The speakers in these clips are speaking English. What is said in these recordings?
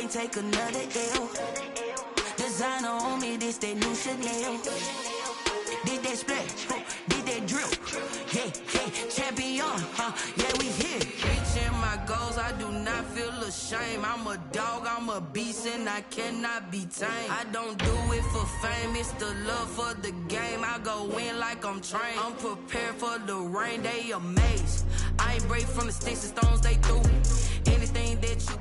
can't take another L. Designer on me, this that new Chanel. Did that splash, did that drip. Yeah, champion, yeah, we here. Reaching my goals, I do not feel ashamed. I'm a dog, I'm a beast, and I cannot be tamed. I don't do it for fame, it's the love for the game. I go in like I'm trained. I'm prepared for the rain, they amazed. I ain't break from the sticks and stones they threw. Anything that you...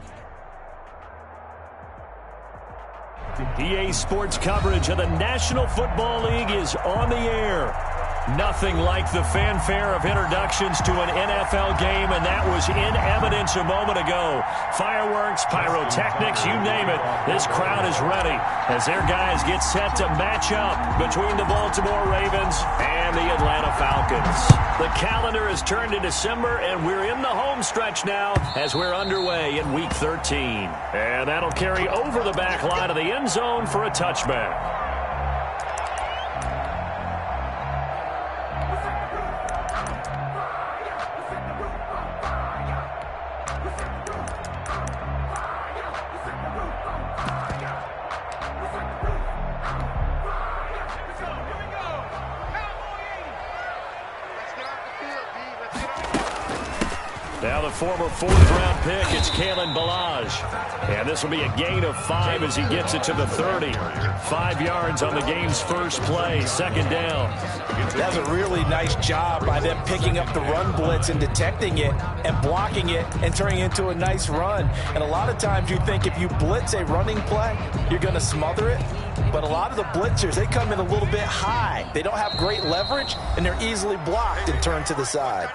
EA Sports coverage of the National Football League is on the air. Nothing like the fanfare of introductions to an NFL game, and that was in evidence a moment ago. Fireworks, pyrotechnics, you name it. This crowd is ready as their guys get set to match up between the Baltimore Ravens and the Atlanta Falcons. The calendar has turned to December, and we're in the home stretch now as we're underway in Week 13. And that'll carry over the back line of the end zone for a touchback. Now the former fourth-round pick, it's Kalen Ballage. And this will be a gain of 5 as he gets it to the 30. 5 yards on the game's first play, second down. That's a really nice job by them picking up the run blitz and detecting it and blocking it and turning it into a nice run. And a lot of times you think if you blitz a running play, you're going to smother it. But a lot of the blitzers, they come in a little bit high. They don't have great leverage, and they're easily blocked and turned to the side.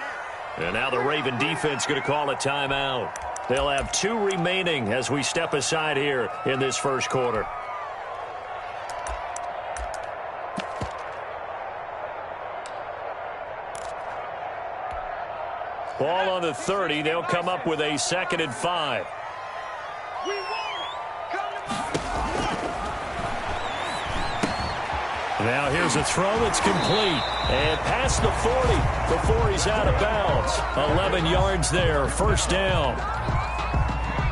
And now the Raven defense going to call a timeout. They'll have 2 remaining as we step aside here in this first quarter. Ball on the 30. They'll come up with a 2nd and 5. Now here's a throw that's complete. And past the 40 before he's out of bounds. 11 yards there, first down.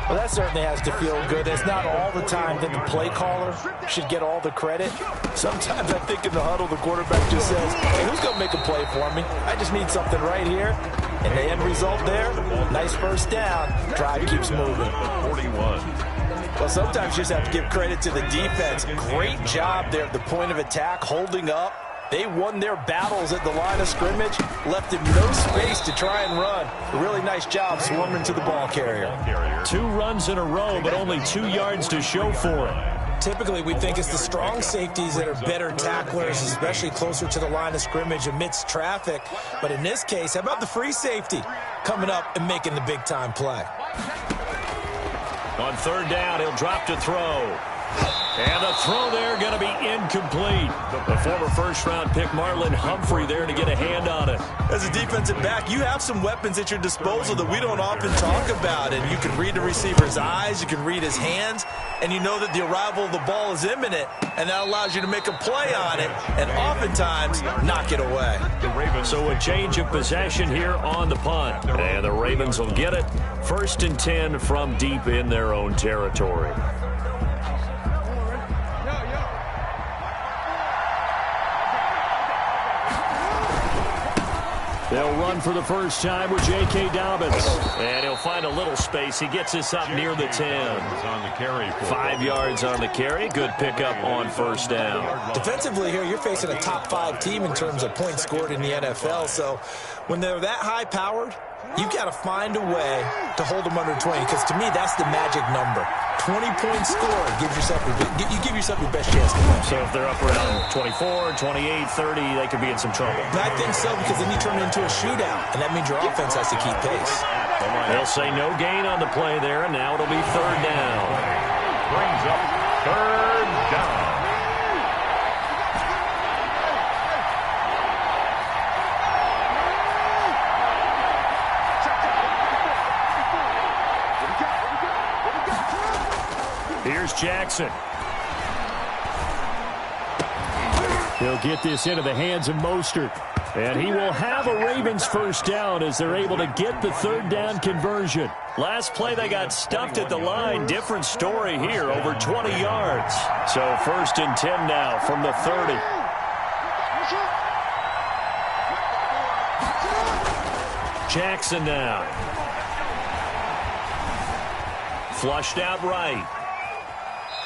Well, that certainly has to feel good. It's not all the time that the play caller should get all the credit. Sometimes I think in the huddle, the quarterback just says, hey, who's going to make a play for me? I just need something right here. And the end result there, nice first down. Drive keeps moving. 41. Well, sometimes you just have to give credit to the defense. Great job there at the point of attack, holding up. They won their battles at the line of scrimmage, left him no space to try and run. A really nice job swarming to the ball carrier. 2 runs in a row, but only 2 yards to show for it. Typically, we think it's the strong safeties that are better tacklers, especially closer to the line of scrimmage amidst traffic. But in this case, how about the free safety coming up and making the big-time play? On 3rd down, he'll drop to throw. And the throw there going to be incomplete. The former first-round pick, Marlon Humphrey, there to get a hand on it. As a defensive back, you have some weapons at your disposal that we don't often talk about. And you can read the receiver's eyes, you can read his hands, and you know that the arrival of the ball is imminent, and that allows you to make a play on it and oftentimes knock it away. So a change of possession here on the punt. And the Ravens will get it. 1st and 10 from deep in their own territory. They'll run for the first time with J.K. Dobbins. And he'll find a little space. He gets this up near the 10. 5 yards on the carry. Good pickup on first down. Defensively here, you're facing a top 5 team in terms of points scored in the NFL. So when they're that high-powered, you've got to find a way to hold them under 20, because to me, that's the magic number. 20 points scored, you give yourself your best chance to win. So if they're up around 24, 28, 30, they could be in some trouble. And I think so, because then you turn it into a shootout, and that means your offense has to keep pace. They'll say no gain on the play there, and now it'll be 3rd down. Brings up 3rd down. Here's Jackson. He'll get this into the hands of Mostert. And he will have a Ravens first down as they're able to get the third down conversion. Last play, they got stuffed at the line. Different story here, over 20 yards. So 1st and 10 now from the 30. Jackson now. Flushed out right.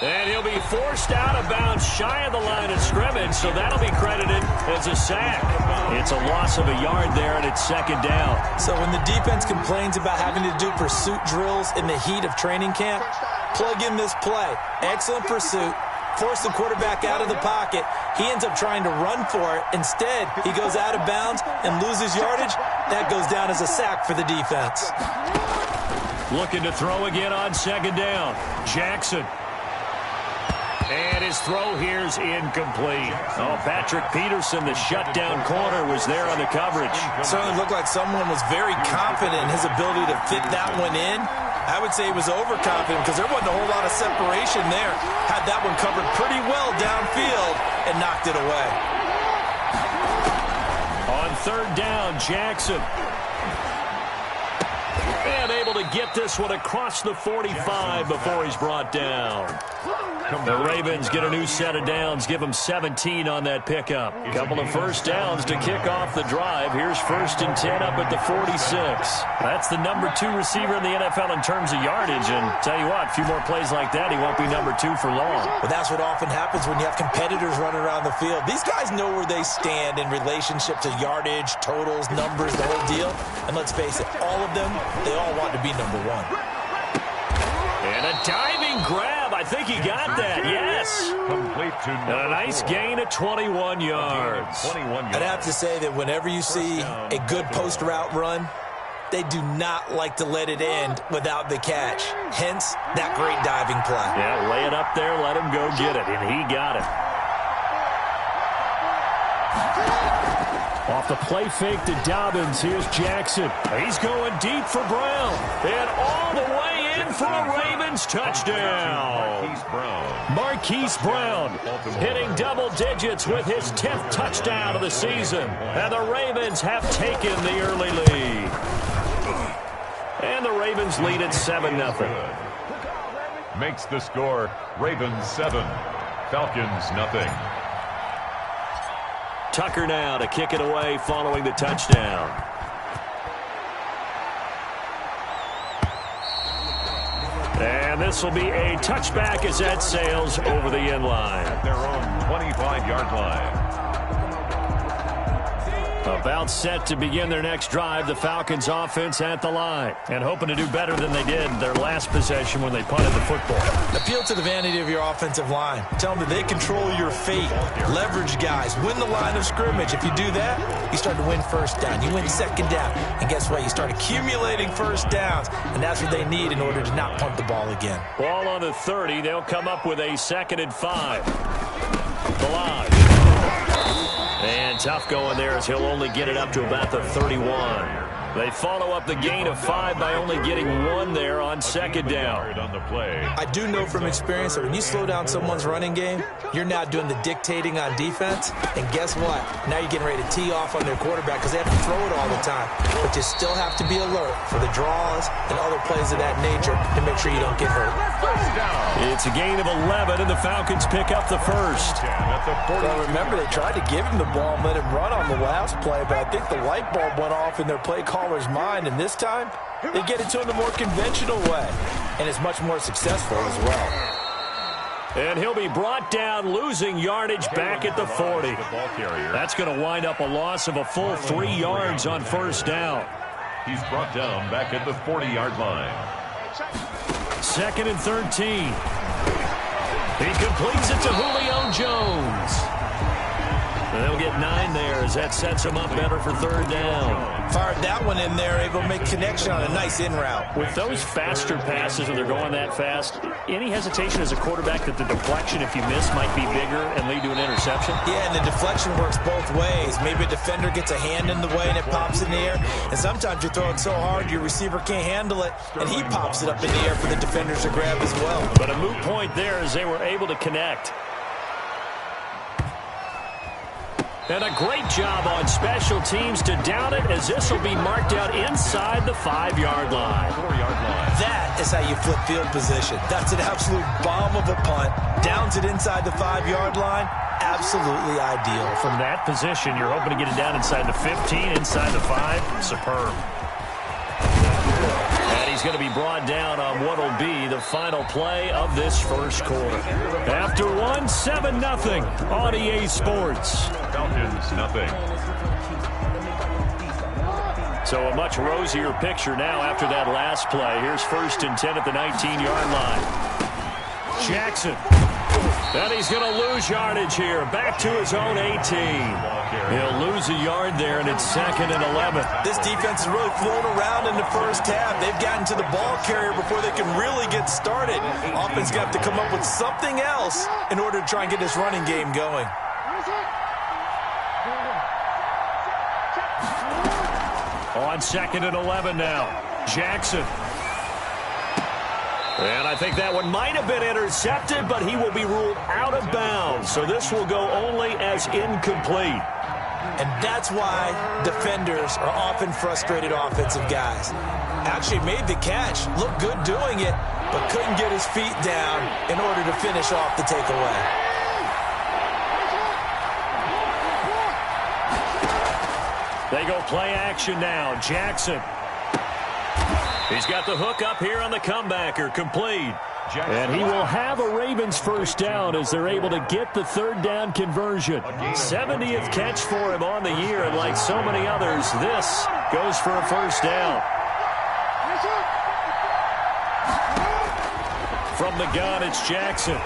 And he'll be forced out of bounds shy of the line of scrimmage, so that'll be credited as a sack. It's a loss of a yard there, and it's 2nd down. So when the defense complains about having to do pursuit drills in the heat of training camp, plug in this play. Excellent pursuit. Force the quarterback out of the pocket. He ends up trying to run for it. Instead, he goes out of bounds and loses yardage. That goes down as a sack for the defense. Looking to throw again on 2nd down. Jackson. And his throw here's incomplete. Oh, Patrick Peterson, the shutdown corner, was there on the coverage. Certainly looked like someone was very confident in his ability to fit that one in. I would say he was overconfident because there wasn't a whole lot of separation there. Had that one covered pretty well downfield and knocked it away. On 3rd down, Jackson. And able to get this one across the 45 before he's brought down. The Ravens get a new set of downs, give them 17 on that pickup. Couple of first downs to kick off the drive. Here's 1st and 10 up at the 46. That's the number 2 receiver in the NFL in terms of yardage. And tell you what, a few more plays like that, he won't be number 2 for long. Well, that's what often happens when you have competitors running around the field. These guys know where they stand in relationship to yardage, totals, numbers, the whole deal. And let's face it, all of them, they all want to be number 1. And a diving grab. I think he got that. Yes. Complete to and a nice gain of 21 yards. I'd have to say that whenever you see a good post route run, they do not like to let it end without the catch. Hence, that great diving play. Yeah, lay it up there, let him go get it, and he got it. Off the play fake to Dobbins, here's Jackson. He's going deep for Brown. And all the way in for a Ravens touchdown. Marquise Brown hitting double digits with his 10th touchdown of the season. And the Ravens have taken the early lead. And the Ravens lead at 7-0. Makes the score Ravens 7, Falcons nothing. Tucker now to kick it away following the touchdown. And this will be a touchback as that sails over the end line. At their own 25-yard line. About set to begin their next drive, the Falcons offense at the line. And hoping to do better than they did their last possession when they punted the football. Appeal to the vanity of your offensive line. Tell them that they control your fate. Leverage guys. Win the line of scrimmage. If you do that, you start to win first down. You win 2nd down. And guess what? You start accumulating first downs. And that's what they need in order to not punt the ball again. Ball on the 30. They'll come up with a 2nd and 5. Balaj. And tough going there as he'll only get it up to about the 31. They follow up the gain of 5 by only getting 1 there on 2nd down. I do know from experience that when you slow down someone's running game, you're now doing the dictating on defense. And guess what? Now you're getting ready to tee off on their quarterback because they have to throw it all the time. But you still have to be alert for the draws and other plays of that nature to make sure you don't get hurt. It's a gain of 11, and the Falcons pick up the first. Well, remember, they tried to give him the ball and let him run on the last play, but I think the light bulb went off in their play caller's mind, and this time they get it to him the more conventional way, and it's much more successful as well. And he'll be brought down, losing yardage back at the 40. That's going to wind up a loss of a full 3 yards on 1st down. He's brought down back at the 40-yard line. 2nd and 13. He completes it to Julio Jones. They'll get 9 there as that sets him up better for 3rd down. Fired that one in there, able to make connection on a nice in route. With those faster passes, when they're going that fast, any hesitation as a quarterback that the deflection, if you miss, might be bigger and lead to an interception? Yeah, and the deflection works both ways. Maybe a defender gets a hand in the way and it pops in the air. And sometimes you throw it so hard your receiver can't handle it, and he pops it up in the air for the defenders to grab as well. But a moot point there as they were able to connect. And a great job on special teams to down it, as this will be marked out inside the 5-yard line. 4-yard line. That is how you flip field position. That's an absolute bomb of a punt. Downs it inside the 5-yard line. Absolutely ideal. From that position, you're hoping to get it down inside the 15, inside the 5. Superb. And he's going to be brought down on what will be the final play of this first quarter. After 7-0 on EA Sports. Falcons, nothing. So a much rosier picture now after that last play. Here's 1st and 10 at the 19-yard line. Jackson. And he's going to lose yardage here. Back to his own 18. He'll lose a yard there, and it's 2nd and 11. This defense is really flown around in the first half. They've gotten to the ball carrier before they can really get started. Offense going to have to come up with something else in order to try and get this running game going. On 2nd and 11 now. Jackson. And I think that one might have been intercepted, but he will be ruled out of bounds. So this will go only as incomplete. And that's why defenders are often frustrated offensive guys. Actually made the catch, looked good doing it, but couldn't get his feet down in order to finish off the takeaway. They go play action now. Jackson. He's got the hook up here on the comebacker, complete. And he will have a Ravens first down as they're able to get the 3rd down conversion. 70th catch for him on the year, and like so many others, this goes for a first down. From the gun, it's Jackson.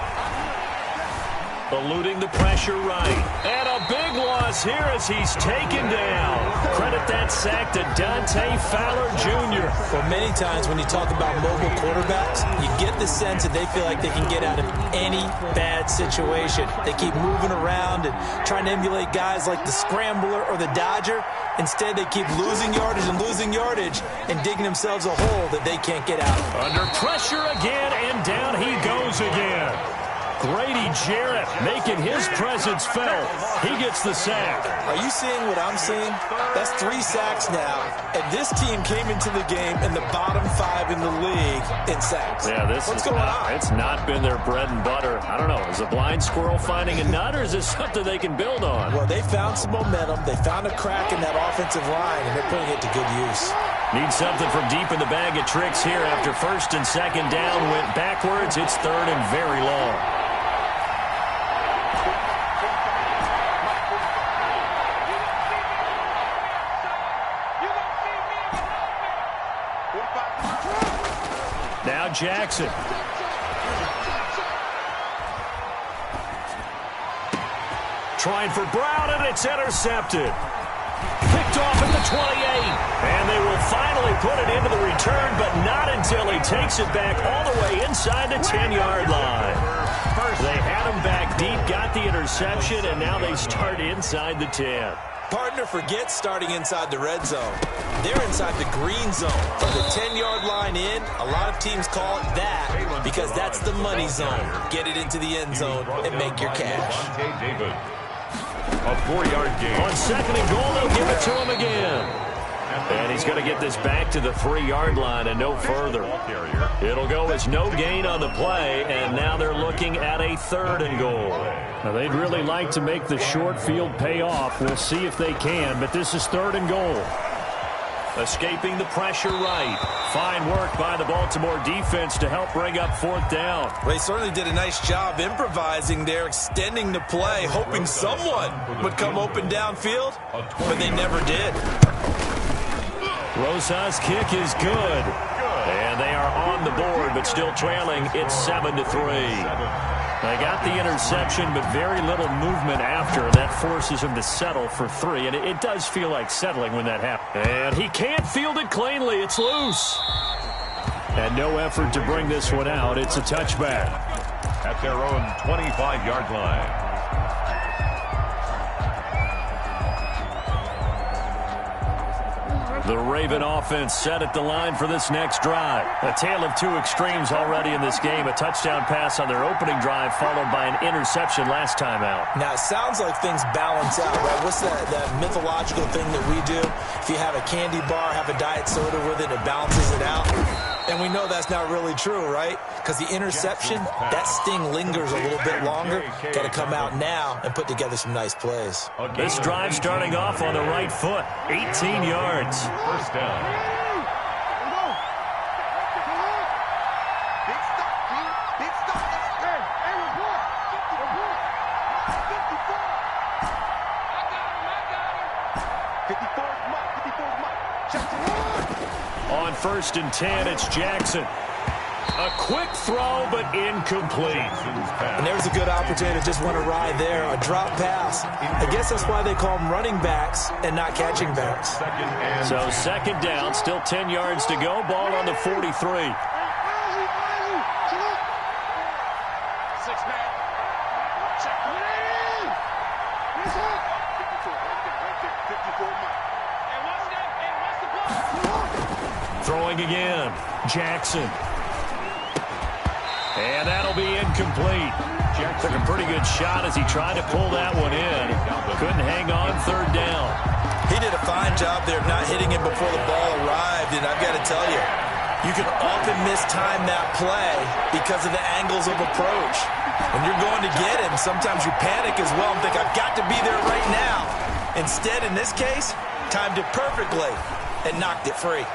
Eluding the pressure right. And a big loss here as he's taken down. Credit that sack to Dante Fowler Jr. Well, many times when you talk about mobile quarterbacks, you get the sense that they feel like they can get out of any bad situation. They keep moving around and trying to emulate guys like the Scrambler or the Dodger. Instead, they keep losing yardage and digging themselves a hole that they can't get out of. Under pressure again, and down he goes again. Grady Jarrett making his presence felt. He gets the sack. Are you seeing what I'm seeing? That's 3 sacks now, and this team came into the game in the bottom 5 in the league in sacks. Yeah, what's going on? It's not been their bread and butter. I don't know. Is a blind squirrel finding a nut, or is this something they can build on? Well, they found some momentum. They found a crack in that offensive line, and they're putting it to good use. Need something from deep in the bag of tricks here after 1st and 2nd down went backwards. It's 3rd and very long. Now Jackson. Trying for Brown, and it's intercepted. Picked off at the 28. And they will finally put it into the return, but not until he takes it back all the way inside the 10-yard line. They had him back deep, got the interception, and now they start inside the 10. Partner forgets starting inside the red zone. They're inside the green zone. From the 10-yard line in, a lot of teams call it that because that's the money zone. Get it into the end zone and make your cash. A 4-yard gain. On 2nd and goal, they'll give it to him again. And he's going to get this back to the 3-yard line and no further. It'll go as no gain on the play, and now they're looking at a 3rd and goal. Now, they'd really like to make the short field pay off. We'll see if they can, but this is 3rd and goal. Escaping the pressure right. Fine work by the Baltimore defense to help bring up 4th down. They certainly did a nice job improvising there, extending the play, hoping someone would come open downfield, but they never did. Rosa's kick is good. And they are on the board, but still trailing. It's 7-3. They got the interception, but very little movement after. That forces him to settle for 3, and it does feel like settling when that happens. And he can't field it cleanly. It's loose. And no effort to bring this one out. It's a touchback. At their own 25-yard line. The Raven offense set at the line for this next drive. A tale of two extremes already in this game. A touchdown pass on their opening drive followed by an interception last time out. Now, it sounds like things balance out, right? What's that mythological thing that we do? If you have a candy bar, have a diet soda with it, it balances it out. And we know that's not really true, right? Because the interception, that sting lingers a little bit longer. Got to come out now and put together some nice plays. This drive starting off on the right foot. 18 yards. First down. On 1st and 10, it's Jackson. A quick throw, but incomplete. And there's a good opportunity to just want to ride there. A drop pass. I guess that's why they call them running backs and not catching backs. So 2nd down, still 10 yards to go. Ball on the 43. Throwing again. Jackson. And that'll be incomplete. Took a pretty good shot as he tried to pull that one in. Couldn't hang on 3rd down. He did a fine job there of not hitting him before the ball arrived, and I've got to tell you, you can often mistime that play because of the angles of approach. When you're going to get him, sometimes you panic as well and think, I've got to be there right now. Instead, in this case, timed it perfectly and knocked it free.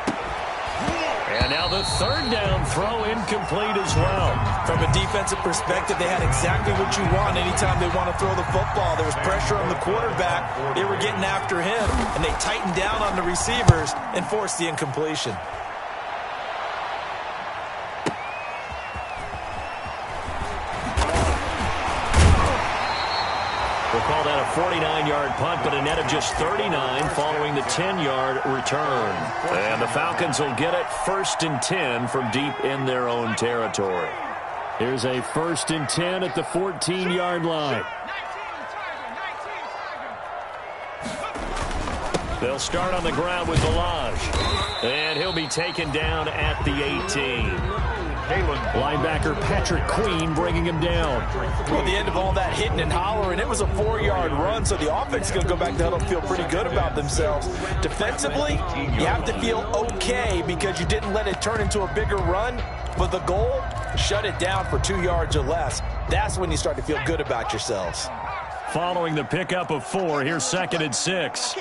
And now the 3rd down throw incomplete as well. From a defensive perspective, they had exactly what you want anytime they want to throw the football. There was pressure on the quarterback. They were getting after him, and they tightened down on the receivers and forced the incompletion. We'll call that a 49-yard punt, but a net of just 39 following the 10-yard return. And the Falcons will get it 1st and 10 from deep in their own territory. Here's a 1st and 10 at the 14-yard line. They'll start on the ground with Balaj. And he'll be taken down at the 18. Linebacker Patrick Queen bringing him down. Well, at the end of all that hitting and hollering, it was a 4-yard run, so the offense is going to go back to huddle and feel pretty good about themselves. Defensively, you have to feel okay because you didn't let it turn into a bigger run, but the goal, shut it down for 2 yards or less. That's when you start to feel good about yourselves. Following the pickup of 4, here's 2nd and 6.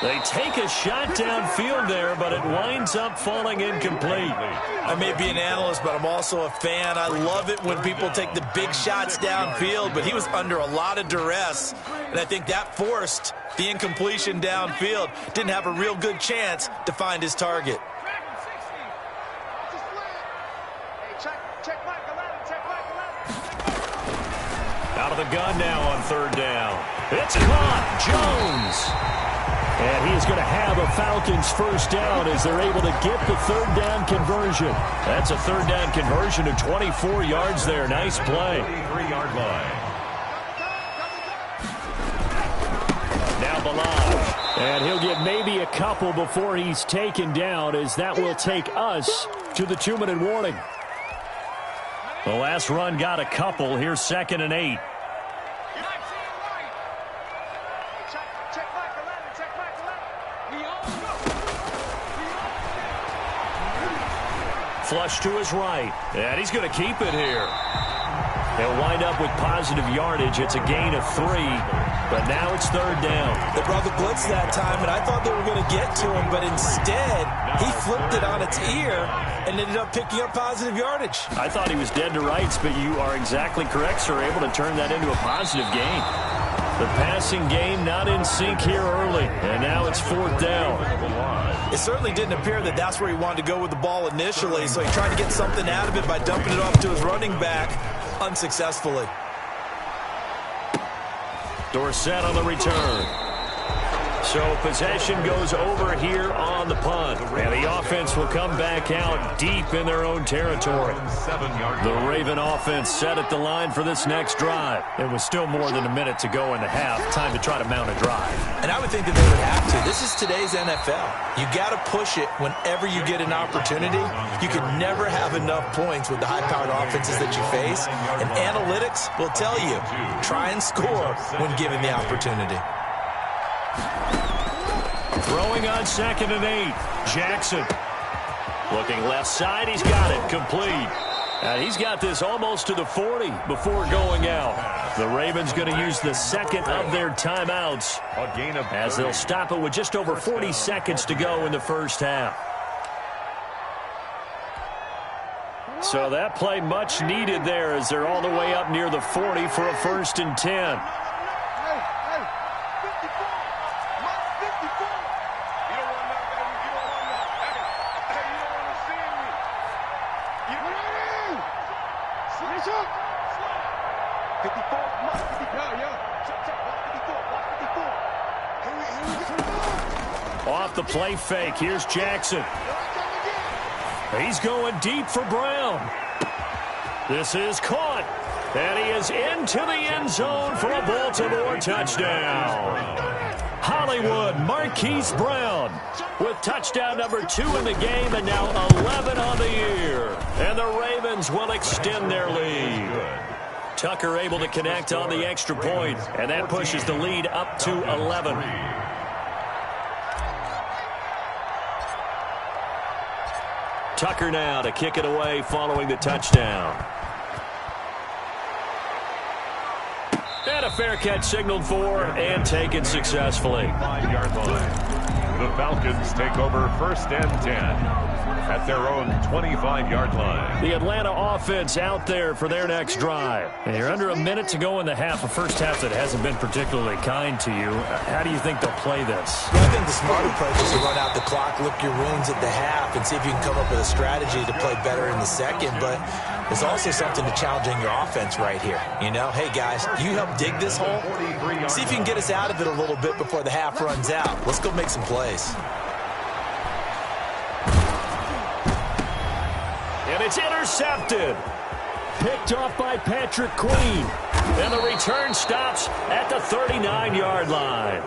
They take a shot downfield there, but it winds up falling incomplete. I may be an analyst, but I'm also a fan. I love it when people take the big shots downfield, but he was under a lot of duress, and I think that forced the incompletion downfield. Didn't have a real good chance to find his target. Out of the gun now on 3rd down. It's caught. Jones. And he's going to have a Falcons 1st down as they're able to get the 3rd down conversion. That's a 3rd down conversion of 24 yards there. Nice play. 3-yard line. Now Balaj. And he'll get maybe a couple before he's taken down, as that will take us to the 2-minute warning. The last run got a couple. Here's 2nd and 8. Flush to his right. And he's going to keep it here. They'll wind up with positive yardage. It's a gain of 3. But now it's 3rd down. They brought the blitz that time, and I thought they were going to get to him. But instead, he flipped it on its ear and ended up picking up positive yardage. I thought he was dead to rights, but you are exactly correct, sir. Able to turn that into a positive gain. The passing game not in sync here early, and now it's 4th down. It certainly didn't appear that that's where he wanted to go with the ball initially, so he tried to get something out of it by dumping it off to his running back unsuccessfully. Dorsett on the return. So possession goes over here on the punt. And the offense will come back out deep in their own territory. The Raven offense set at the line for this next drive. It was still more than a minute to go in the half. Time to try to mount a drive. And I would think that they would have to. This is today's NFL. You got to push it whenever you get an opportunity. You can never have enough points with the high-powered offenses that you face. And analytics will tell you, try and score when given the opportunity. Throwing on 2nd and 8. Jackson. Looking left side. He's got it. Complete. And he's got this almost to the 40 before going out. The Ravens going to use the second of their timeouts as they'll stop it with just over 40 seconds to go in the first half. So that play much needed there as they're all the way up near the 40 for a 1st and 10. Off the play fake, here's Jackson. He's going deep for Brown. This is caught. And he is into the end zone for a Baltimore touchdown. Hollywood Marquise Brown with touchdown number 2 in the game and now 11 on the year. And the Ravens will extend their lead. Tucker able to connect on the extra point, and that pushes the lead up to 11. Tucker now to kick it away following the touchdown. And a fair catch signaled for and taken successfully. 5-yard line. The Falcons take over 1st and 10 at their own 25-yard line. The Atlanta offense out there for their next drive. And you're under a minute to go in the half, a first half that hasn't been particularly kind to you. How do you think they'll play this? Well, I think the smart approach is to run out the clock, lick your wounds at the half, and see if you can come up with a strategy to play better in the second. But there's also something to challenging your offense right here. You know, hey, guys, you help dig this hole. See if you can get us out of it a little bit before the half runs out. Let's go make some plays. And it's intercepted. Picked off by Patrick Queen. And the return stops at the 39-yard line.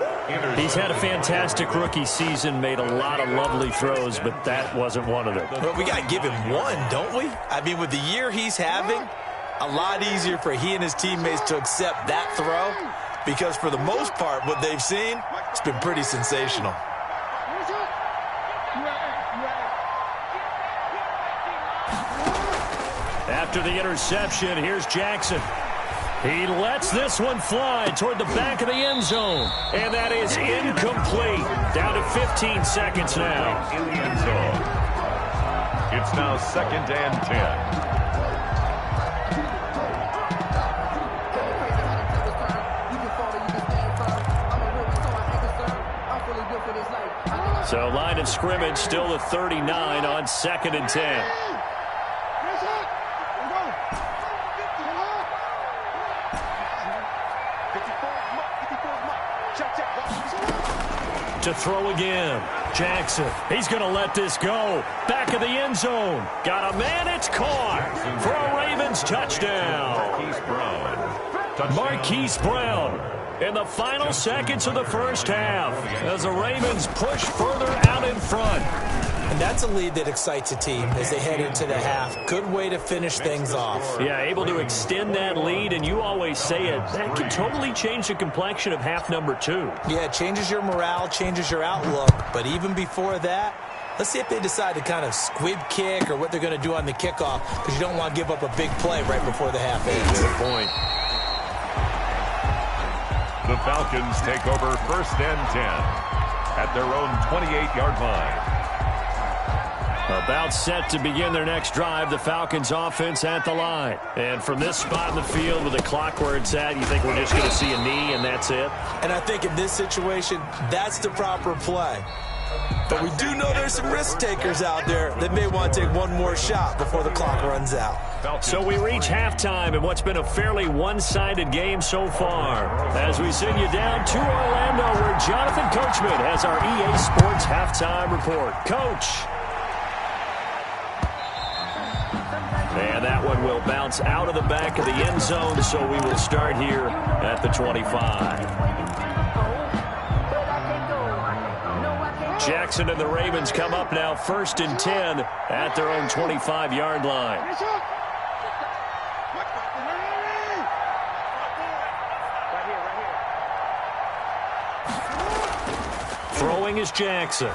He's had a fantastic rookie season, made a lot of lovely throws, but that wasn't one of them. Well, we got to give him one, don't we? I mean, with the year he's having, a lot easier for he and his teammates to accept that throw because for the most part, what they've seen, it's been pretty sensational. After the interception, here's Jackson. He lets this one fly toward the back of the end zone. And that is incomplete. Down to 15 seconds now. In the end zone. It's now 2nd and 10. So line of scrimmage still the 39 on 2nd and 10. To throw again. Jackson. He's going to let this go. Back of the end zone. Got a man. It's caught for a Ravens touchdown. Marquise Brown in the final seconds of the first half as the Ravens push further out in front. And that's a lead that excites a team as they head into the half. Good way to finish things off. Yeah, able to extend that lead, and you always say it, that can totally change the complexion of half number 2. Yeah, it changes your morale, changes your outlook. But even before that, let's see if they decide to kind of squib kick or what they're going to do on the kickoff because you don't want to give up a big play right before the half ends. Good point. The Falcons take over 1st and 10 at their own 28-yard line. About set to begin their next drive, the Falcons offense at the line. And from this spot in the field with the clock where it's at, you think we're just going to see a knee and that's it? And I think in this situation, that's the proper play. But we do know there's some risk takers out there that may want to take one more shot before the clock runs out. So we reach halftime in what's been a fairly one-sided game so far. As we send you down to Orlando, where Jonathan Coachman has our EA Sports halftime report. Coach. And that one will bounce out of the back of the end zone, so we will start here at the 25. Jackson and the Ravens come up now 1st and 10 at their own 25-yard line. Throwing is Jackson.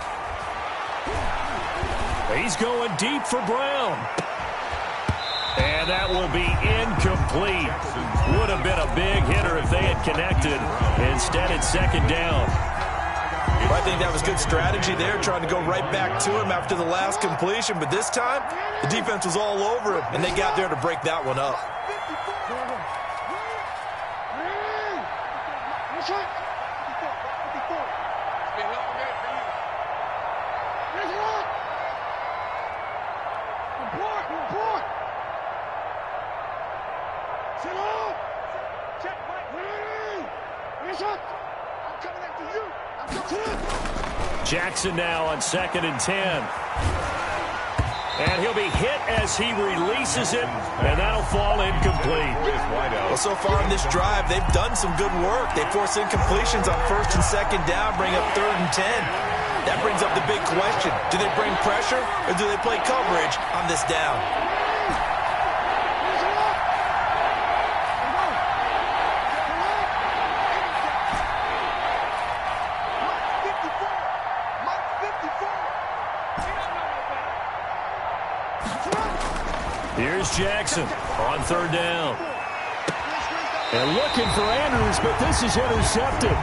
He's going deep for Brown. And that will be incomplete. Would have been a big hitter if they had connected. Instead, it's 2nd down. I think that was good strategy there, trying to go right back to him after the last completion. But this time, the defense was all over him, and they got there to break that one up. Jackson now on 2nd and 10. And he'll be hit as he releases it, and that'll fall incomplete. Well, so far in this drive, they've done some good work. They force incompletions on 1st and 2nd down, bring up 3rd and 10. That brings up the big question. Do they bring pressure, or do they play coverage on this down? Here's Jackson on 3rd down. And looking for Andrews, but this is intercepted.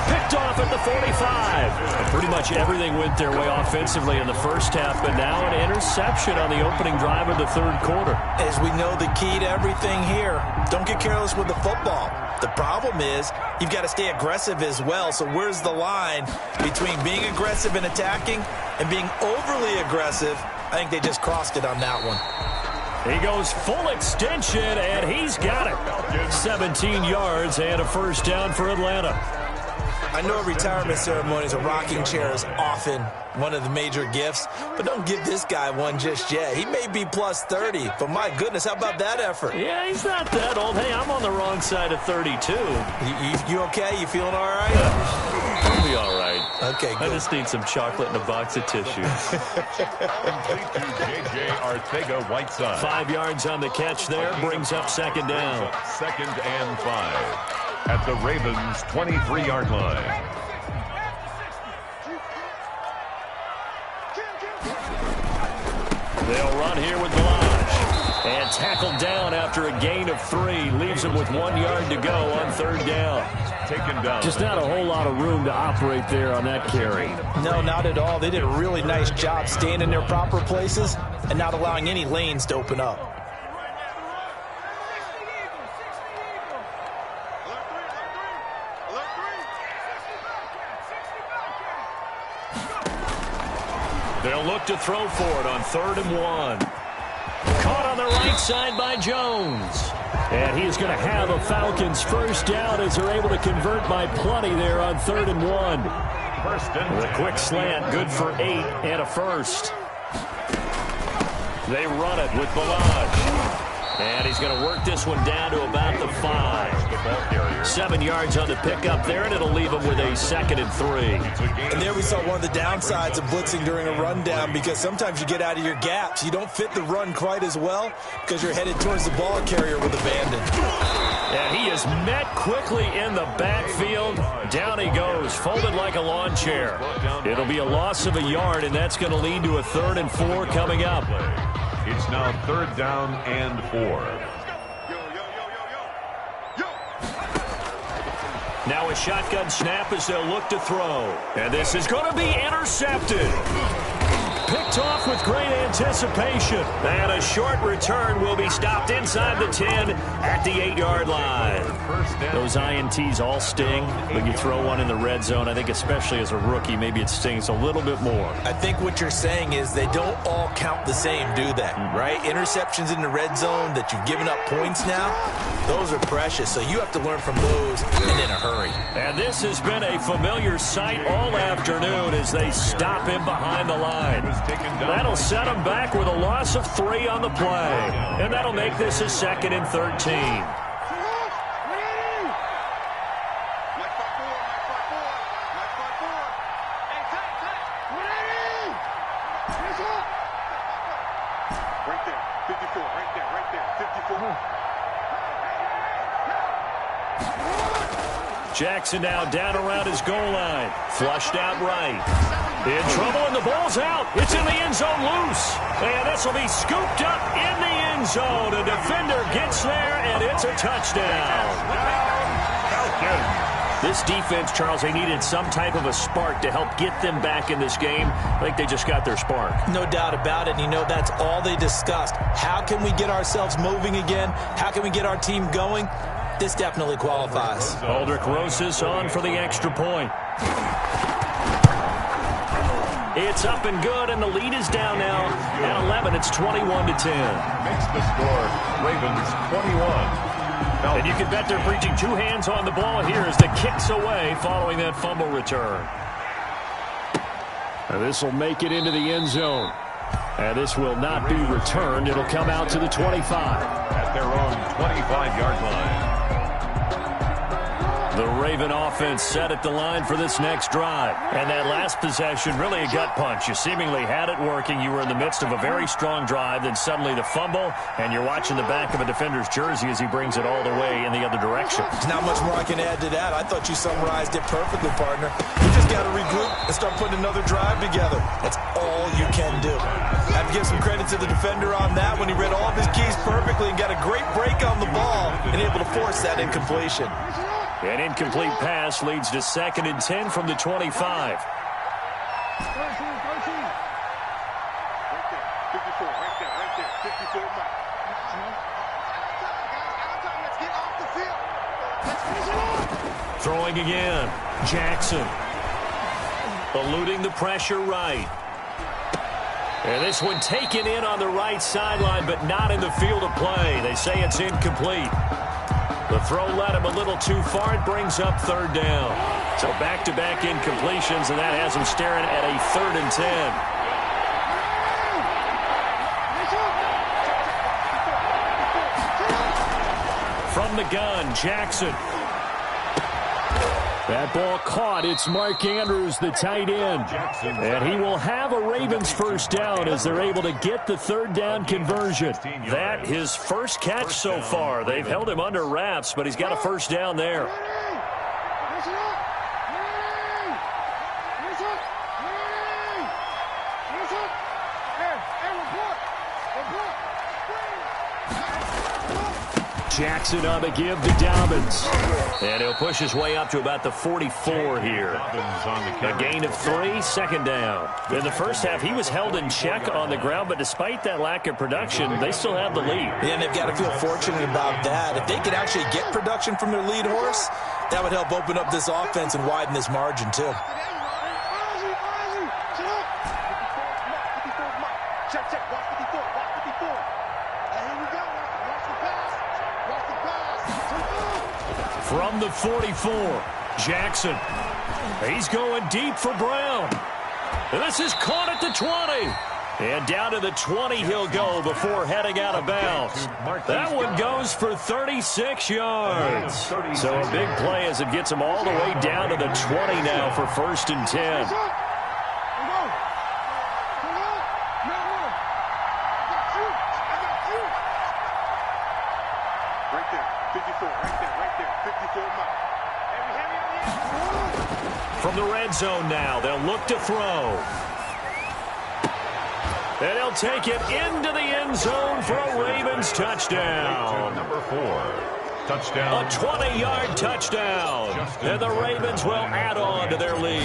Picked off at the 45. And pretty much everything went their way offensively in the first half, but now an interception on the opening drive of the 3rd quarter. As we know, the key to everything here, don't get careless with the football. The problem is you've got to stay aggressive as well. So where's the line between being aggressive and attacking and being overly aggressive? I think they just crossed it on that one. He goes full extension, and he's got it. 17 yards and a 1st down for Atlanta. I know retirement ceremonies, a rocking chair is often one of the major gifts, but don't give this guy one just yet. He may be plus 30, but my goodness, how about that effort? Yeah, he's not that old. Hey, I'm on the wrong side of 32. You okay? You feeling all right? I'll be all right. Okay, good. I just need some chocolate and a box of tissues. Complete to J.J. Arcega-Whiteside. 5 yards on the catch there, brings up 2nd down. 2nd and 5 at the Ravens' 23-yard line. They'll run here with Lodge. And tackled down after a gain of 3. Leaves him with 1 yard to go on 3rd down. Taken down. Just not a whole lot of room to operate there on that carry. No, not at all. They did a really nice job staying in their proper places and not allowing any lanes to open up. They'll look to throw for it on 3rd and 1. Caught on the right side by Jones. And he is going to have a Falcons 1st down as they're able to convert by plenty there on 3rd and 1. 1st and With a quick slant, good for 8 and a 1st. They run it with Balaj. And he's going to work this one down to about the 5. 7 yards on the pickup there, and it'll leave him with a 2nd and 3. And there we saw one of the downsides of blitzing during a rundown, because sometimes you get out of your gaps. You don't fit the run quite as well because you're headed towards the ball carrier with abandon. And he is met quickly in the backfield. Down he goes, folded like a lawn chair. It'll be a loss of a yard, and that's going to lead to a 3rd and 4 coming up. It's now 3rd down and 4. Now a shotgun snap as they'll look to throw. And this is going to be intercepted. picked off with great anticipation. And a short return will be stopped inside the 10 at the 8-yard line. Those INTs all sting, but you throw one in the red zone. I think especially as a rookie, maybe it stings a little bit more. I think what you're saying is they don't all count the same, do they? Right? Interceptions in the red zone that you've given up points now, those are precious. So you have to learn from those and in a hurry. And this has been a familiar sight all afternoon as they stop him behind the line. That'll set him back with a loss of 3 on the play. And that'll make this a 2nd and 13. Jackson now down around his goal line. Flushed out right. In trouble, and the ball's out. It's in the end zone loose. And this will be scooped up in the end zone. A defender gets there, and it's a touchdown. This defense, Charles, they needed some type of a spark to help get them back in this game. I think they just got their spark. No doubt about it. You know, that's all they discussed. How can we get ourselves moving again? How can we get our team going? This definitely qualifies. Aldrich Rosas on for the extra point. It's up and good, and the lead is down now at 11. It's 21-10. Makes the score Ravens 21. And you can bet they're preaching 2 hands on the ball here as the kick's away following that fumble return. And this will make it into the end zone. And this will not be returned. It'll come out to the 25. At their own 25-yard line. The Raven offense set at the line for this next drive. And that last possession, really a gut punch. You seemingly had it working. You were in the midst of a very strong drive. Then suddenly the fumble, and you're watching the back of a defender's jersey as he brings it all the way in the other direction. There's not much more I can add to that. I thought you summarized it perfectly, partner. You just got to regroup and start putting another drive together. That's all you can do. I have to give some credit to the defender on that when he read all of his keys perfectly and got a great break on the ball and able to force that incompletion. An incomplete pass leads to 2nd and 10 from the 25. Right there, 54 Throwing again. Jackson. Eluding the pressure right. And this one taken in on the right sideline, but not in the field of play. They say it's incomplete. The throw led him a little too far. It brings up 3rd down. So back-to-back incompletions, and that has him staring at a 3rd and 10. From the gun, Jackson. That ball caught. It's Mark Andrews, the tight end. And he will have a Ravens first down as they're able to get the 3rd down conversion. That his first catch so far. They've held him under wraps, but he's got a first down there. Jackson on the give to Dobbins. And he'll push his way up to about the 44 here. A gain of 3, 2nd down. In the first half, he was held in check on the ground, but despite that lack of production, they still have the lead. Yeah, and they've got to feel fortunate about that. If they could actually get production from their lead horse, that would help open up this offense and widen this margin, too. From the 44, Jackson. He's going deep for Brown. And this is caught at the 20. And down to the 20 he'll go before heading out of bounds. That one goes for 36 yards. So a big play as it gets him all the way down to the 20 now for 1st and 10. From the red zone now, they'll look to throw. And he'll take it into the end zone for a Ravens touchdown. Number 4. Touchdown. A 20-yard touchdown. And the Ravens will add on to their lead.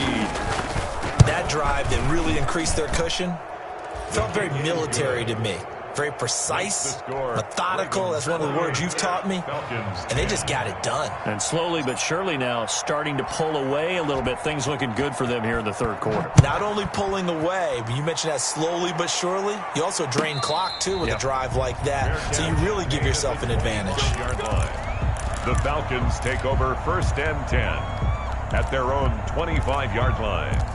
That drive that really increased their cushion, felt very military to me. Very precise, methodical. That's one of the words you've taught me. And they just got it done. And slowly but surely now starting to pull away a little bit. Things looking good for them here in the third quarter. Not only pulling away, but you mentioned that slowly but surely. You also drain clock, too, with a drive like that. So you really give yourself an advantage. The Falcons take over 1st and 10 at their own 25-yard line.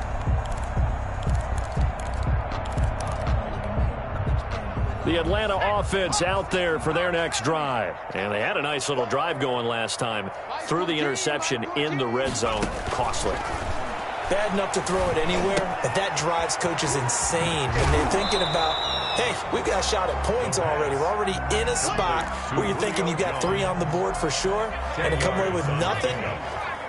The Atlanta offense out there for their next drive. And they had a nice little drive going last time. Threw the interception in the red zone. Costly. Bad enough to throw it anywhere, but that drives coaches insane when they're thinking about, hey, we've got a shot at points already. We're already in a spot where you're thinking you've got 3 on the board for sure, and to come away with nothing,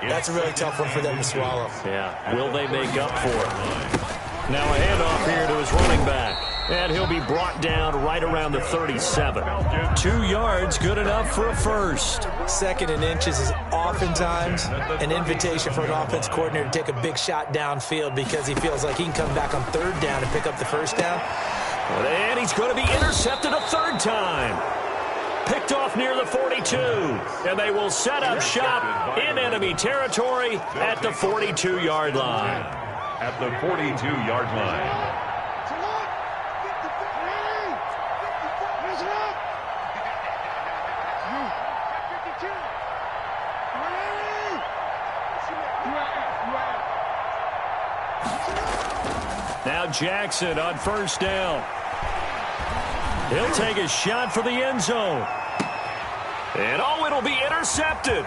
that's a really tough one for them to swallow. Yeah, will they make up for it? Now a handoff here to his running back. And he'll be brought down right around the 37. 2 yards, good enough for a first. 2nd and inches is oftentimes an invitation for an offense coordinator to take a big shot downfield because he feels like he can come back on 3rd down and pick up the 1st down. And he's going to be intercepted a 3rd time. Picked off near the 42. And they will set up shop in enemy territory at the 42-yard line. At the 42-yard line. Now Jackson on 1st down. He'll take a shot for the end zone. And oh, it'll be intercepted.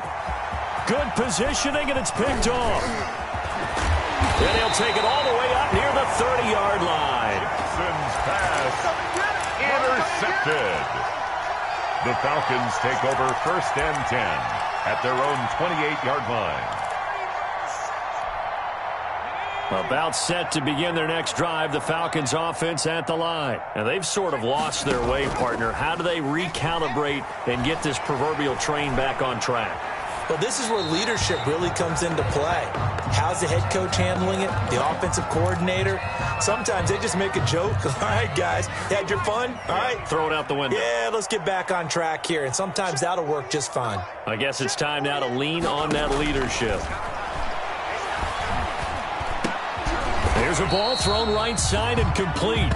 Good positioning, and it's picked off. And he'll take it all the way up near the 30-yard line. Jackson's pass intercepted. The Falcons take over 1st and 10 at their own 28-yard line. About set to begin their next drive, the Falcons offense at the line. And they've sort of lost their way, partner. How do they recalibrate and get this proverbial train back on track? Well, this is where leadership really comes into play. How's the head coach handling it? The offensive coordinator? Sometimes they just make a joke. All right, guys, had your fun? All right. Throw it out the window. Yeah, let's get back on track here. And sometimes that'll work just fine. I guess it's time now to lean on that leadership. There's a ball thrown right side and complete.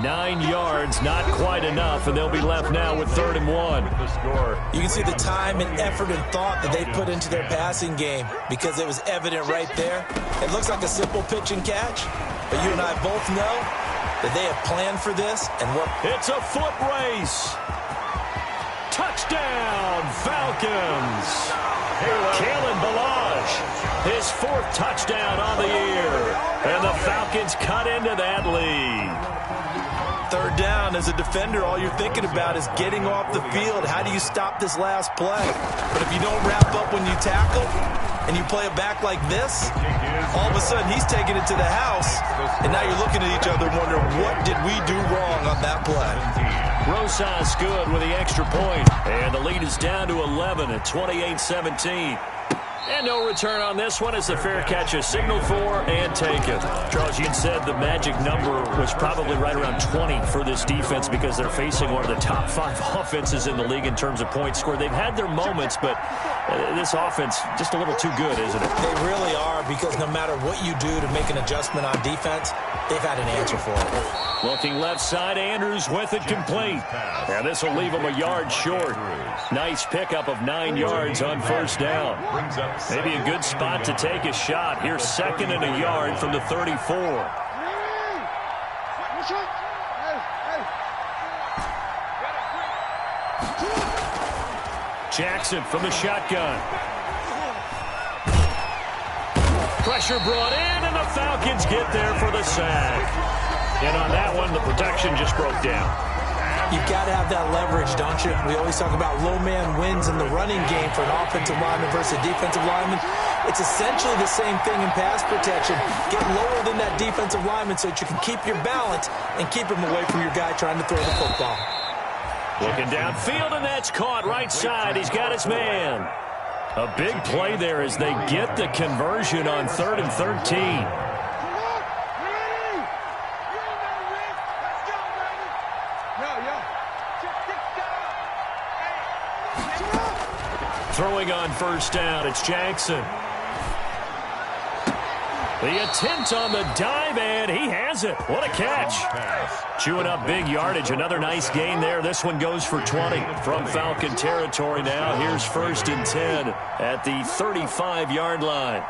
9 yards, not quite enough, and they'll be left now with 3rd and 1. You can see the time and effort and thought that they put into their passing game because it was evident right there. It looks like a simple pitch and catch, but you and I both know that they have planned for this. And it's a foot race. Touchdown, Falcons. Kalen Ballage, his 4th touchdown on the year. And the Falcons cut into that lead. 3rd down, as a defender, all you're thinking about is getting off the field. How do you stop this last play? But if you don't wrap up when you tackle and you play it back like this, all of a sudden he's taking it to the house, and now you're looking at each other and wondering, what did we do wrong on that play? Rosas good with the extra point. And the lead is down to 11 at 28-17. And no return on this one as the fair catch is signaled for and taken. Charles, you said the magic number was probably right around 20 for this defense because they're facing one of the top 5 offenses in the league in terms of points scored. They've had their moments, but this offense just a little too good, isn't it? They really are, because no matter what you do to make an adjustment on defense, they've had an answer for it. Looking left side, Andrews with it complete. Now this will leave him a yard short. Nice pickup of 9 yards on 1st down. Maybe a good spot to take a shot. Here's 2nd and a yard from the 34. Jackson from the shotgun. Pressure brought in, and the Falcons get there for the sack. And on that one, the protection just broke down. You've got to have that leverage, don't you? We always talk about low man wins in the running game for an offensive lineman versus a defensive lineman. It's essentially the same thing in pass protection. Get lower than that defensive lineman so that you can keep your balance and keep him away from your guy trying to throw the football. Looking downfield, and that's caught right side. He's got his man. A big play there as they get the conversion on 3rd and 13. Throwing on first down, it's Jackson. The attempt on the dive, and he has it. What a catch. Chewing up big yardage. Another nice gain there. This one goes for 20 from Falcon territory now. Here's 1st and 10 at the 35-yard line.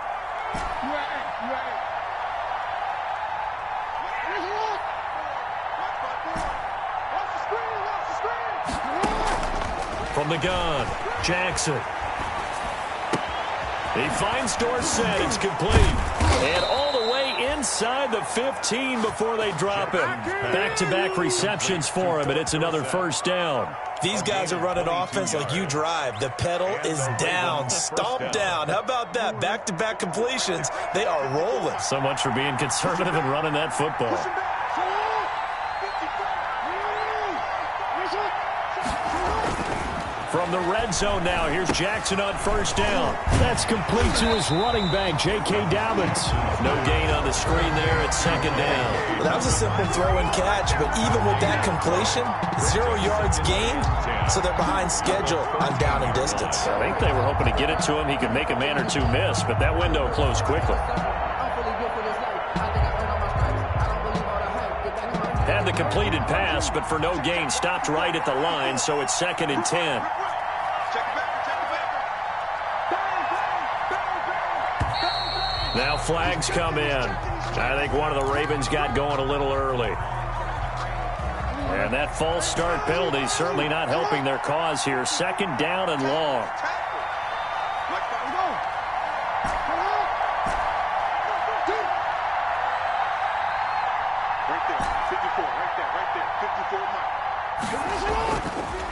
From the gun, Jackson. He finds Dorsett. It's complete. And all the way inside the 15 before they drop him. Back-to-back receptions for him, and it's another first down. These guys are running offense like you drive. The pedal is down, stomp down. How about that? Back-to-back completions. They are rolling. So much for being conservative and running that football. From the red zone now, here's Jackson on first down. That's complete to his running back, J.K. Dobbins. No gain on the screen there at 2nd down. Well, that was a simple throw and catch, but even with that completion, 0 yards gained, so they're behind schedule on down and distance. I think they were hoping to get it to him. He could make a man or two miss, but that window closed quickly. Had the completed pass, but for no gain, stopped right at the line, so it's 2nd and 10. Now flags come in. I think one of the Ravens got going a little early. And that false start penalty certainly not helping their cause here. 2nd down and long.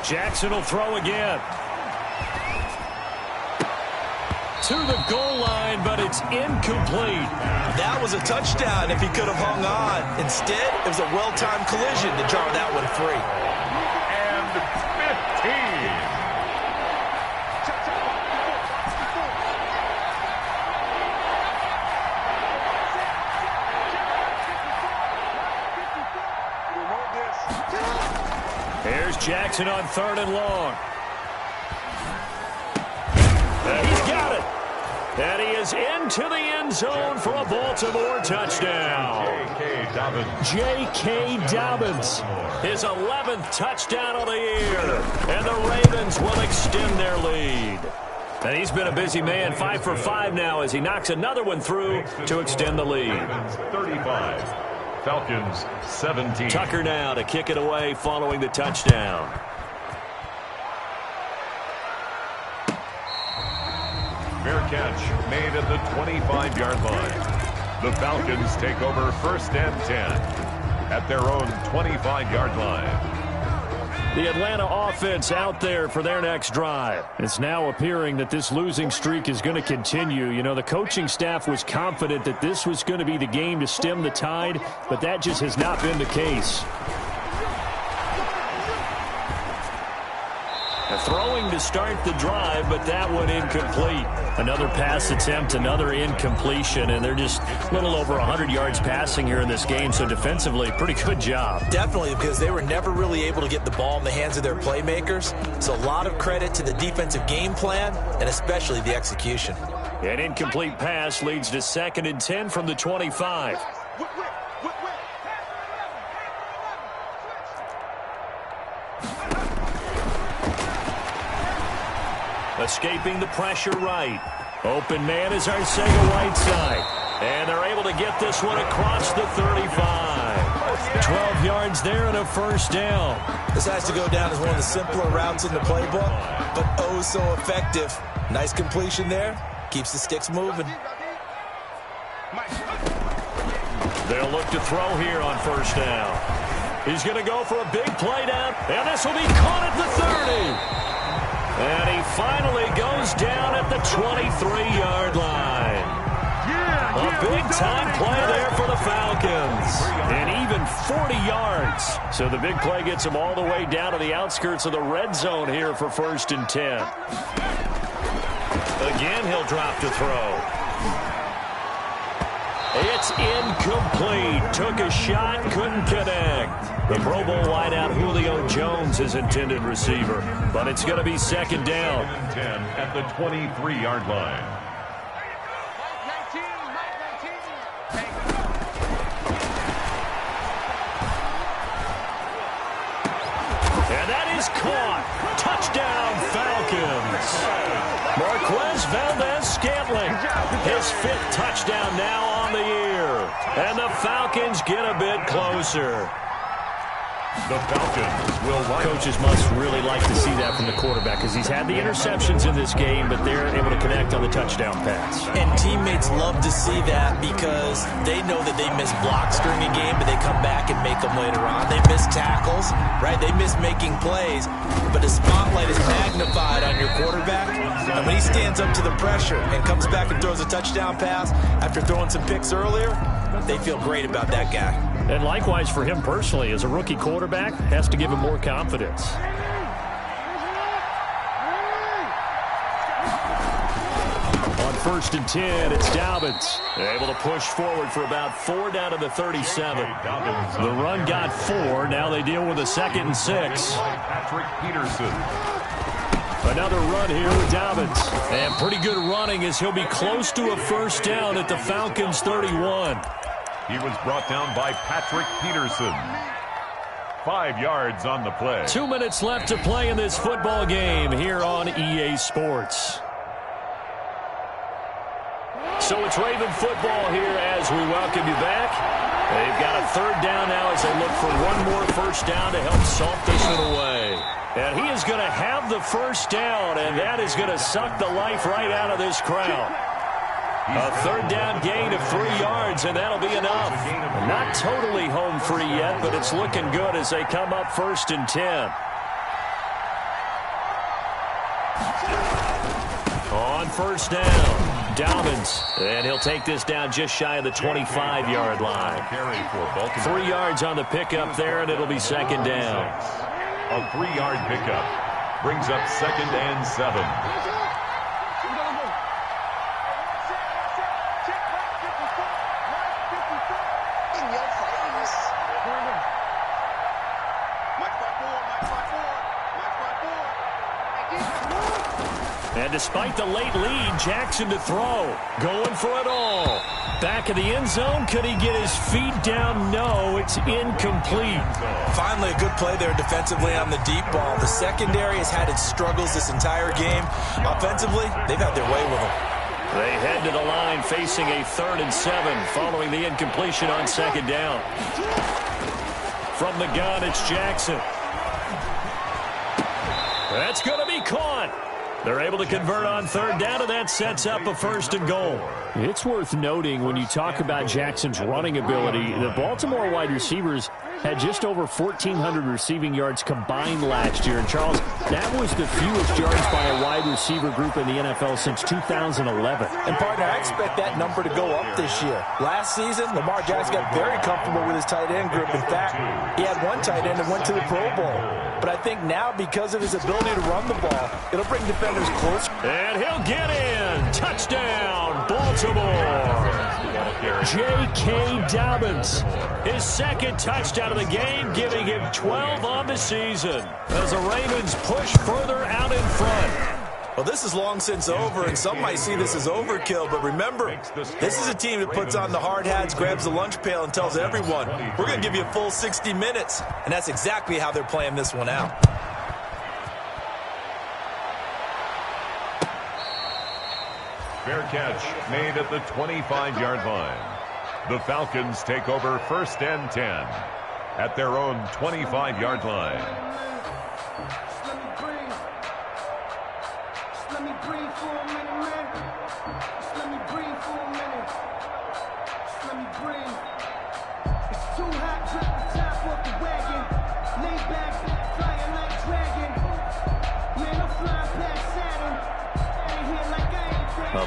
Jackson will throw again. To the goal line, but it's incomplete. That was a touchdown if he could have hung on. Instead, it was a well-timed collision to draw that one free. And 15. Here's Jackson on 3rd and long. And he's got it. And he is into the end zone for a Baltimore touchdown. J.K. Dobbins. His 11th touchdown of the year. And the Ravens will extend their lead. And he's been a busy man, 5 for 5 now as he knocks another one through to extend the lead. 35. Falcons 17. Tucker now to kick it away following the touchdown. Fair catch made at the 25-yard line. The Falcons take over 1st and 10 at their own 25-yard line. The Atlanta offense out there for their next drive. It's now appearing that this losing streak is going to continue. You know, the coaching staff was confident that this was going to be the game to stem the tide, but that just has not been the case. Throwing to start the drive, but that one incomplete. Another pass attempt, another incompletion, and they're just a little over 100 yards passing here in this game, so defensively, pretty good job. Definitely, because they were never really able to get the ball in the hands of their playmakers, so a lot of credit to the defensive game plan, and especially the execution. An incomplete pass leads to 2nd and 10 from the 25. Escaping the pressure right. Open man is Arcega Whiteside. And they're able to get this one across the 35. 12 yards there and a 1st down. This has to go down as one of the simpler routes in the playbook, but oh so effective. Nice completion there. Keeps the sticks moving. They'll look to throw here on 1st down. He's going to go for a big play down, and this will be caught at the 30. And he finally goes down at the 23-yard line. A big-time play there for the Falcons. And even 40 yards. So the big play gets him all the way down to the outskirts of the red zone here for 1st and 10. Again, he'll drop to throw. It's incomplete. Took a shot, couldn't connect. The Pro Bowl wideout Julio Jones is intended receiver, but it's going to be second down. 10 at the 23-yard line. And that is caught. Touchdown, Falcons. Marquez Valdez-Scantling, his 5th touchdown now on the year. And the Falcons get a bit closer. The Falcons will line. Coaches must really like to see that from the quarterback because he's had the interceptions in this game, but they're able to connect on the touchdown pass. And teammates love to see that because they know that they miss blocks during a game, but they come back and make them later on. They miss tackles, right? They miss making plays, but the spotlight is magnified on your quarterback. And when he stands up to the pressure and comes back and throws a touchdown pass after throwing some picks earlier, they feel great about that guy. And likewise for him personally, as a rookie quarterback, has to give him more confidence. On 1st and 10, it's Dobbins. Able to push forward for about 4 down to the 37. The run got 4. Now they deal with a 2nd and 6. Patrick Peterson. Another run here with Dobbins. And pretty good running as he'll be close to a 1st down at the Falcons' 31. He was brought down by Patrick Peterson. 5 yards on the play. 2 minutes left to play in this football game here on EA Sports. So it's Raven football here as we welcome you back. They've got a 3rd down now as they look for one more 1st down to help salt this one away. And he is going to have the 1st down, and that is going to suck the life right out of this crowd. A 3rd down gain of 3 yards, and that'll be enough. Not totally home free yet, but it's looking good as they come up 1st and 10. On 1st down, Dobbins. And he'll take this down just shy of the 25-yard line. 3 yards on the pickup there, and it'll be 2nd down. A 3-yard pickup brings up 2nd and 7. And despite the late lead, Jackson to throw. Going for it all. Back of the end zone. Could he get his feet down? No, it's incomplete. Finally, a good play there defensively on the deep ball. The secondary has had its struggles this entire game. Offensively, they've had their way with them. They head to the line facing a 3rd and 7 following the incompletion on 2nd down. From the gun, it's Jackson. That's going to be caught. They're able to convert on 3rd down, and that sets up a 1st and goal. It's worth noting when you talk about Jackson's running ability, the Baltimore wide receivers had just over 1,400 receiving yards combined last year. And, Charles, that was the fewest yards by a wide receiver group in the NFL since 2011. And, partner, I expect that number to go up this year. Last season, Lamar Jackson got very comfortable with his tight end group. In fact, he had one tight end that went to the Pro Bowl. But I think now, because of his ability to run the ball, it'll bring defenders close. And he'll get in. Touchdown, Baltimore. J.K. Dobbins, his 2nd touchdown of the game, giving him 12 on the season as the Ravens push further out in front. Well, this is long since over, and some might see this as overkill, but remember, this is a team that puts on the hard hats, grabs the lunch pail, and tells everyone, we're going to give you a full 60 minutes, and that's exactly how they're playing this one out. Fair catch made at the 25-yard line. The Falcons take over 1st and 10 at their own 25-yard line.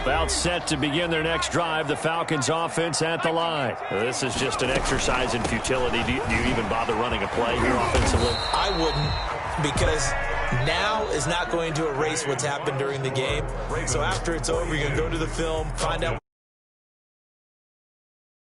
About set to begin their next drive, the Falcons offense at the line. This is just an exercise in futility. Do you even bother running a play here offensively? I wouldn't, because now is not going to erase what's happened during the game. So after it's over, you're going to go to the film, find out